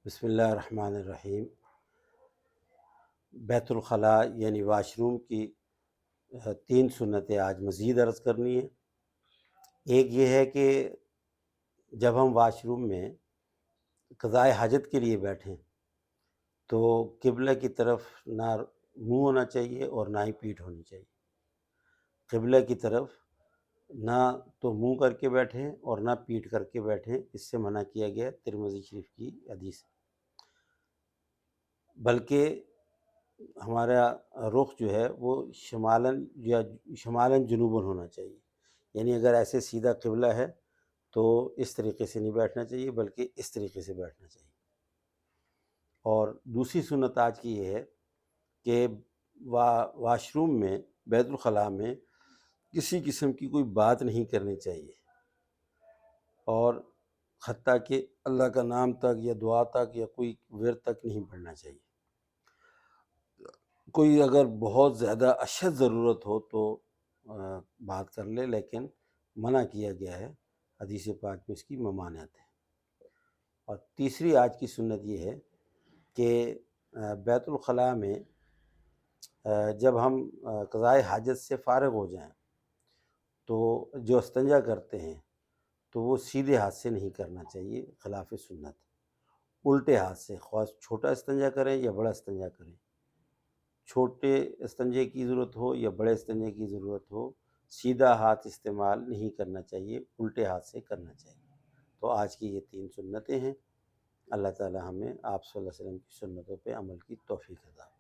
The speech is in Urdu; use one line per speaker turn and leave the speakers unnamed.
بسم اللہ الرحمن الرحیم۔ بیت الخلاء یعنی واش روم کی 3 سنتیں آج مزید عرض کرنی ہے۔ ایک یہ ہے کہ جب ہم واش روم میں قضائے حاجت کے لیے بیٹھیں تو قبلہ کی طرف نہ منہ ہونا چاہیے اور نہ ہی پیٹھ ہونی چاہیے۔ قبلہ کی طرف نہ تو منہ کر کے بیٹھیں اور نہ پیٹھ کر کے بیٹھیں، اس سے منع کیا گیا، ترمذی شریف کی حدیث۔ بلکہ ہمارا رخ جو ہے وہ شمالاً جنوباً ہونا چاہیے، یعنی اگر ایسے سیدھا قبلہ ہے تو اس طریقے سے نہیں بیٹھنا چاہیے بلکہ اس طریقے سے بیٹھنا چاہیے۔ اور دوسری سنت آج کی یہ ہے کہ واش روم میں، بیت الخلاء میں کسی قسم کی کوئی بات نہیں کرنی چاہیے، اور حتیٰ کہ اللہ کا نام تک یا دعا تک یا کوئی ورد تک نہیں پڑھنا چاہیے۔ کوئی اگر بہت زیادہ اشد ضرورت ہو تو بات کر لے، لیکن منع کیا گیا ہے، حدیث پاک میں اس کی ممانعت ہے۔ اور تیسری آج کی سنت یہ ہے کہ بیت الخلاء میں جب ہم قضائے حاجت سے فارغ ہو جائیں تو جو استنجا کرتے ہیں تو وہ سیدھے ہاتھ سے نہیں کرنا چاہیے، خلاف سنت، الٹے ہاتھ سے، خواہ چھوٹا استنجا کریں یا بڑا استنجا کریں، چھوٹے استنجے کی ضرورت ہو یا بڑے استنجے کی ضرورت ہو، سیدھا ہاتھ استعمال نہیں کرنا چاہیے، الٹے ہاتھ سے کرنا چاہیے۔ تو آج کی یہ 3 سنتیں ہیں۔ اللہ تعالی ہمیں آپ صلی اللہ علیہ وسلم کی سنتوں پہ عمل کی توفیق عطا فرمائے۔